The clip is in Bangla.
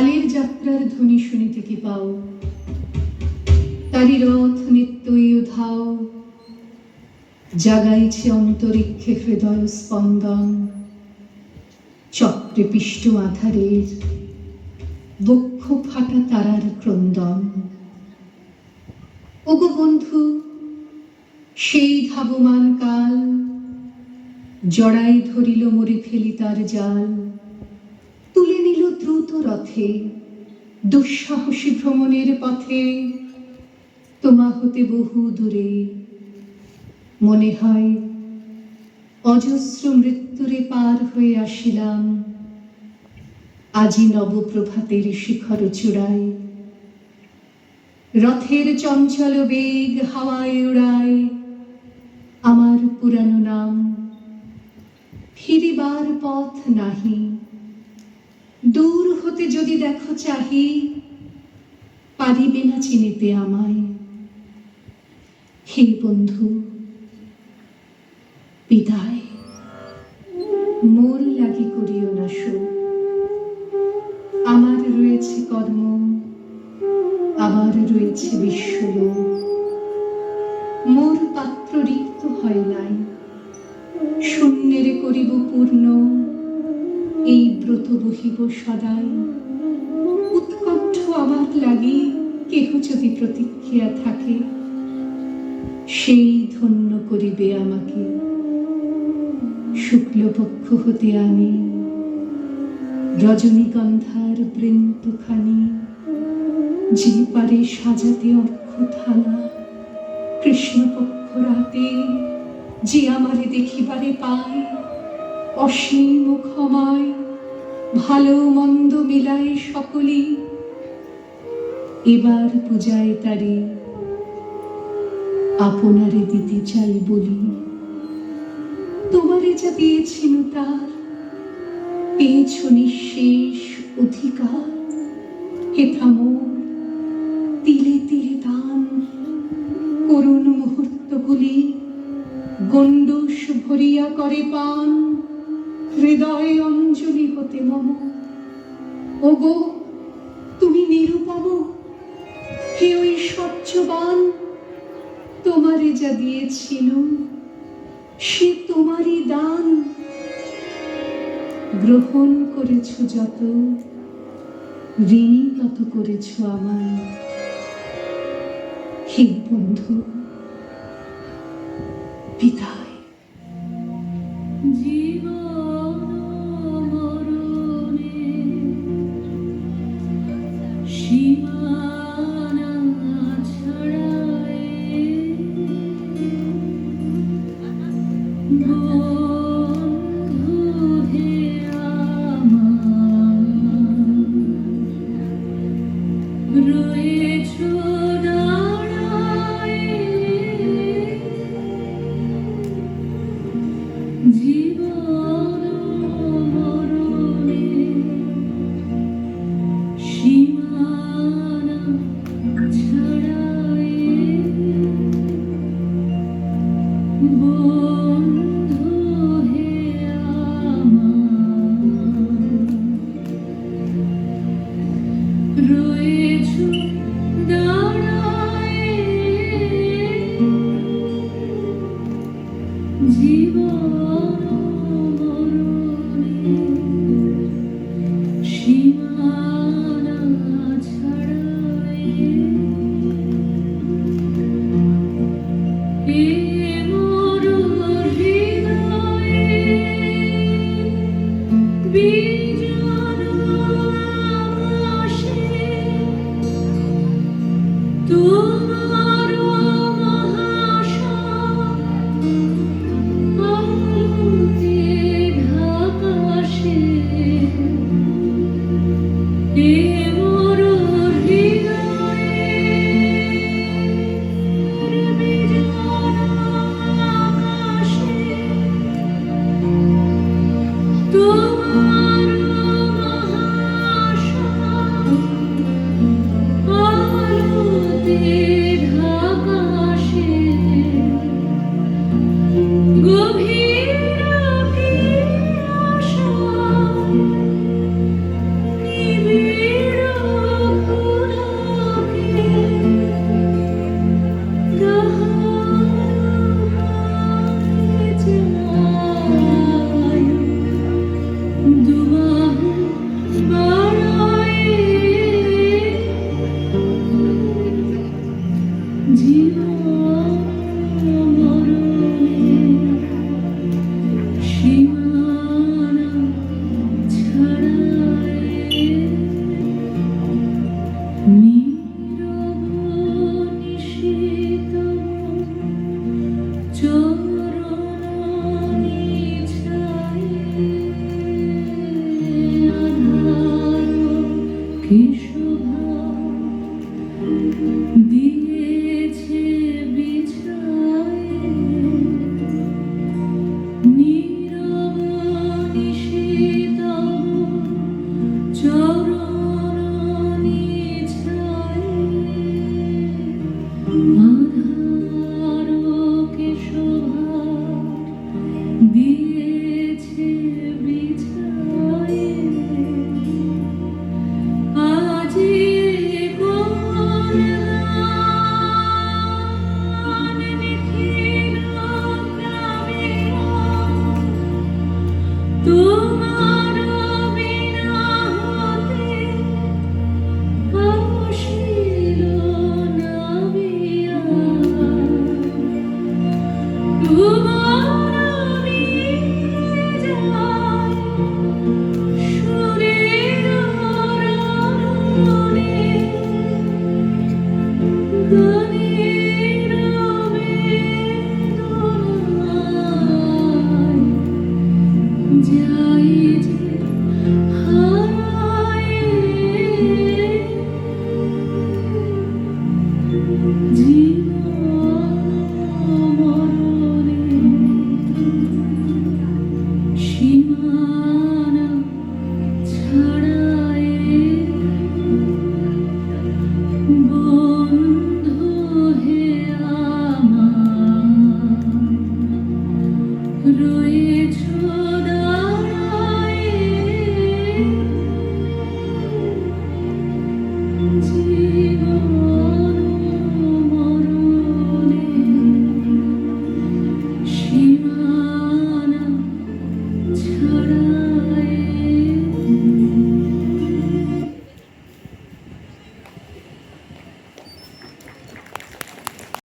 কালের যাত্রার ধ্বনি শুনিতে কি পাও, তারি রথ নিত্যই উধাও, জাগাইছে অন্তরিক্ষে হৃদয় স্পন্দন, চক্রে পিষ্ট আধারের বক্ষ ফাটা তারার ক্রন্দন। ওগো বন্ধু, সেই ধাবমান কাল জড়াই ধরিল মরে ফেলি তার জাল, তুলে নিল দ্রুত রথে দুঃসাহসী ভ্রমণের পথে, তোমা হতে বহু দূরে। মনে হয় অজস্র মৃত্যুরে পার হয়ে আসিলাম, আজি নবপ্রভাতের শিখর চূড়ায়। রথের চঞ্চল বেগ হাওয়ায় উড়ায় আমার পুরানো নাম, ফিরিবার পথ নাহি। দূর হতে যদি দেখো চাহি, পারিবে না চিনিতে আমায়। হে বন্ধু, বিদায়, মোর লাগি করিও না শোক। আমার রয়েছে কর্ম, আবার রয়েছে বিশ্বলোক। মোর পাত্র রিক্ত হয় নাই, শূন্যেরে করিব পূর্ণ। এই ব্রত বহিব সদাই, উৎকণ্ঠ আমার লাগি কেহ যদি প্রতীক্ষিয়া থাকে, সেই ধন্য করিবে আমাকে। শুক্লপক্ষ হতে আনি রজনীগন্ধার বৃন্তখানি, যে পারে সাজাতে অর্ঘ্য থালা। কৃষ্ণপক্ষ রাতে যে আমারে দেখিবারে পায়, অসীম ক্ষমায় ভালো মন্দ মিলায় সকলি। এবার পূজায় তারে আপনারে দিতে চাই বলি। তোমারে যা দিয়েছিল তার পেয়েছ নিঃশেষ অধিকার। হেথা মোর তিলে তিলে দান, করুণ মুহূর্তগুলি গণ্ডূষ ভরিয়া করে পান। হৃদয় অঞ্জলি হতে মম। ওগো তুমি নিরুপম, হে ঐশ্বর্যবান। তোমারে যা দিয়েছিল সে তোমারই দান। গ্রহণ করেছ যত, ঋণী তত করেছ আমায়। হে বন্ধু, বিদায়। তোমার ছাড়ায় নীরব নিশীথম চরণ নিছায়ে আধার কিশোর